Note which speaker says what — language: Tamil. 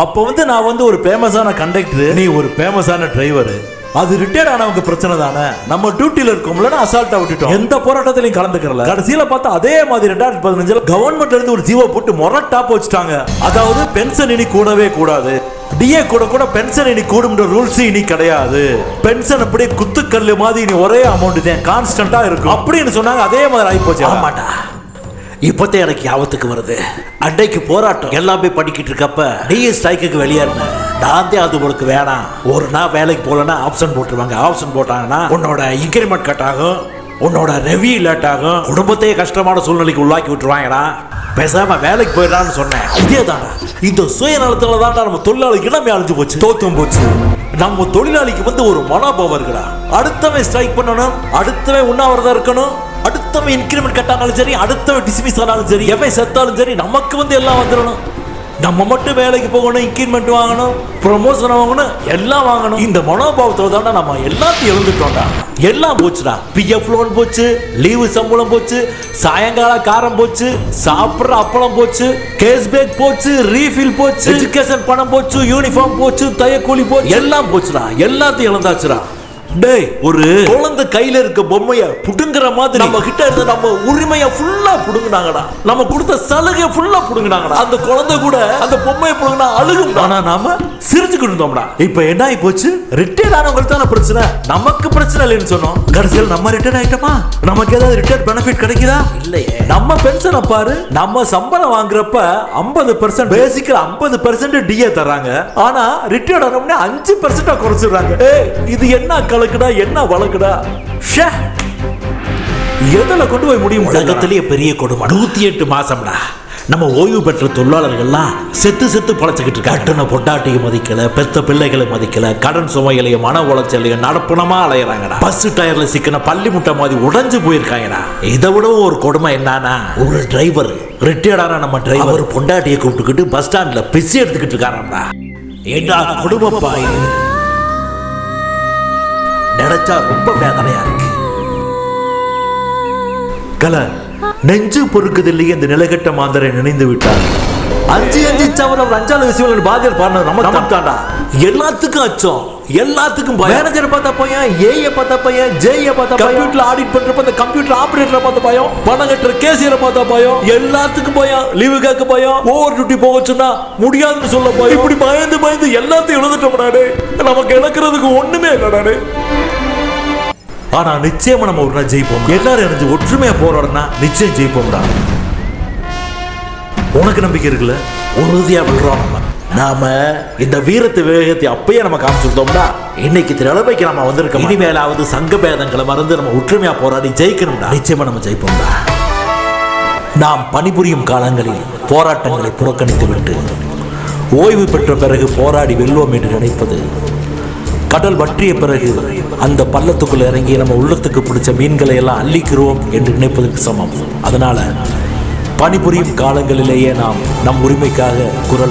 Speaker 1: அப்போ நான் ஒரு ஃபேமஸான கண்டக்டர், நீ ஒரு ஃபேமஸான டிரைவர். அது ரிட்டையர்ட் ஆனவங்க பிரச்சனை தானே. நம்ம டியூட்டில இருக்கோம்ல, அசால்ட்டா விட்டுட்டோம். எந்த போராட்டத்திலையும் கலந்துக்கறல. கடைசியில பார்த்தா அதே மாதிரி 2015 கவர்மெண்ட்ல இருந்து ஒரு ஜீவோ போட்டு மொரட்டா போச்சுட்டாங்க. அதாவது பென்ஷன் இனி கூடவே கூடாது, டிஏ கூட பென்ஷன் இனி கூடும்ன்ற ரூல்ஸ் இனி கிடையாது. பென்ஷன் அப்படியே குத்துக்கல்லு மாதிரி இனி ஒரே அமௌண்ட் தான் கான்ஸ்டன்டா இருக்கும் அப்படின்னு சொன்னாங்க. அதே மாதிரி ஆகி போச்சு.
Speaker 2: ஆமாடா, இப்போதே எனக்கு ஞாபகத்துக்கு வருது. அன்னைக்கு போராட்டம் எல்லாமே படிக்கிட்டு இருக்கப்ப டிஏ ஸ்ட்ரைக்கு வெளியேறினேன். நான் தான் அது உனக்கு வேணாம், ஒரு நாள் வேலைக்கு போகலன்னா ஆப்ஷன் போட்டுருவாங்க. ஆப்ஷன் போட்டாங்கன்னா உன்னோட இன்கிரிமெண்ட் கட் ஆகும், உன்னோட ரெவியூ லேட் ஆகும், குடும்பத்தையே கஷ்டமான சூழ்நிலைக்கு உள்ளாக்கி விட்டுருவாங்கடா, பேசாம வேலைக்கு போயிடலான்னு சொன்னேன். இதே தானே, இந்த சுயநலத்துல தான்டா நம்ம தொழிலாளி இடமே அழிஞ்சு போச்சு, தோத்தும் போச்சு. நம்ம தொழிலாளிக்கு ஒரு மனோபாவம் இருக்குடா. அடுத்தவன் ஸ்ட்ரைக் பண்ணணும், அடுத்தவன் உண்ணாவிரதம் இருக்கணும், அடுத்தவன் இன்கிரிமெண்ட் கட்டானாலும் சரி, அடுத்தவன் டிஸ்மிஸ் ஆனாலும் சரி, எவன் செத்தாலும் சரி, நமக்கு எல்லாம் வந்துடணும். நம்ம மட்டும் வேலைக்கு போகணும், இன்கிரிமெண்ட் வாங்கணும், ப்ரொமோஷன் வாங்கணும், எல்லாம் வாங்கணும். இந்த மனோபாவத்தோட தாண்டா நம்ம எல்லாத்தையும் எழுந்துட்டோம்டா. எல்லாம் போச்சுடா. பிஎஃப் லோன் போச்சு, லீவு சம்பளம் போச்சு, சாயங்கால காரம் போச்சு, சாப்பிட்ற அப்பளம் போச்சு, கேஷ்பேக் போச்சு, ரீஃபில் போச்சு, எஜுகேஷன் பணம் போச்சு, யூனிஃபார்ம் போச்சு, தையக்கூலி போச்சு, எல்லாம் போச்சுடா. எல்லாத்தையும் இழந்தாச்சுடா. டேய், ஒரு குழந்தை கையில இருக்க பொம்மைய புடுங்குற மாதிரி நம்ம கிட்ட இருந்த நம்ம உரிமைய ஃபுல்லா புடுங்குனாங்கடா. நம்ம கொடுத்த சலுகை ஃபுல்லா புடுங்குனாங்கடா. அந்த குழந்தை கூட அந்த பொம்மையை புடுங்கினா அழுகும். ஆனா நாம சிரிச்சுக்கிட்டு இருந்தோம்டா. இப்ப என்ன ஆகி போச்சு? ரிட்டையர்ட் ஆனவங்களுக்கு தானே பிரச்சனை, நமக்கு பிரச்சனை இல்லைன்னு சொன்னோம். கடைசியில் நம்ம ரிட்டையர்ட் ஆயிட்டோமா? நமக்கு ஏதாவது ரிட்டையர்ட் பெனிஃபிட் கிடைக்குதா? இல்லையே. நம்ம பென்ஷனை பாரு, நம்ம சம்பளம் வாங்குறப்ப 50% பேசிக்கல 50% டிஏ தராங்க. ஆனா ரிட்டையர்ட் ஆனோம்னா 5% குறைச்சிடுறாங்க. இது என்ன கலக்குடா, என்ன வழக்குடா? எதுல கொண்டு போய் முடியும்? உலகத்திலேயே பெரிய கொடுமை 108 மாசம்டா. நம்ம ஓய்வு பெற்ற தொழிலாளர்கள்லாம் செத்து செத்து பழச்சிக்கிட்டு இருக்காங்க. கட்டுன பொட்டாட்டியை மதிக்கல, பெத்த பிள்ளைகளை மதிக்கல, கடன் சுமைகளையும் மன உளைச்சலையும் நடப்புணமா அலையறாங்கடா. பஸ் டயர்ல சிக்கின பள்ளி முட்டை மாதிரி உடைஞ்சு போயிருக்காங்கடா. இதை விட ஒரு கொடுமை என்னன்னா, ஒரு டிரைவர், ரிட்டையர்டான நம்ம டிரைவர் பொண்டாட்டியை கூப்பிட்டுக்கிட்டு பஸ் ஸ்டாண்ட்ல பிச்சை எடுத்துக்கிட்டு இருக்காராம்டா. ஏண்டா குடும்பப்பா இது? நினைச்சா ரொம்ப வேதனையா இருக்கு. கல நெஞ்சு பொறுக்குதில்லையே இந்த நிலகட்ட மாந்தரை நினைந்து விட்டார். 5 சவரம் ரஞ்சால விஷயம் பாதியர் பாடினது நம்ம தாண்டா. எல்லாத்துக்கும் அச்சம், எல்லாத்துக்கும் பயம். மேனேஜர் பார்த்தா பையன், ஏஐ பார்த்தா பையன், ஜேஐ பார்த்தா பையன், கம்ப்யூட்டர் ஆடிட் பண்றப்ப அந்த கம்ப்யூட்டர் ஆபரேட்டரை பார்த்த பயம், பணம் கட்டுற கேசியரை பார்த்தா பயம், எல்லாத்துக்கும் பயம். லீவு கேட்க பயம், ஓவர் டியூட்டி போக சொன்னா முடியாதுன்னு சொல்ல பயம். இப்படி பயந்து பயந்து எல்லாத்தையும் எழுந்துட்டோம்னாடே. நமக்கு இழக்கிறதுக்கு ஒண்ணுமே இல்லடாடே. ஆனா நிச்சயமா நம்ம ஒரு நாள் ஜெயிப்போம். எல்லாரும் இணைஞ்சு ஒற்றுமையா போராடனா நிச்சயம் ஜெயிப்போம்டா. உனக்கு நம்பிக்கை இருக்குல்ல? உறுதியா விடுறோம். நாம இந்த வீரத்தை வேகத்தை அப்பயே நம்ம காமிச்சிருந்தோம்டா, இன்னைக்கு நிலைமைக்கு நம்ம வந்திருக்கோம். இனிமேலாவது சங்க பேதங்களை மறந்து நம்ம ஒற்றுமையா போராடி ஜெயிக்கணும்டா. நிச்சயமா நம்ம ஜெயிப்போம்டா. நாம் பணிபுரியும் காலங்களில் போராட்டங்களை புறக்கணித்து விட்டு ஓய்வு பெற்ற பிறகு போராடி வெல்வோம் என்று நினைப்பது, கடல் வற்றிய பிறகு அந்த பள்ளத்துக்குள்ள இறங்கி நம்ம உள்ளத்துக்கு பிடிச்ச மீன்களை எல்லாம் அள்ளிக்கிறோம் என்று நினைப்பதற்கு சமம். அதனால பணிபுரியும் காலங்களிலேயே நாம் நம் உரிமைக்காக குரல்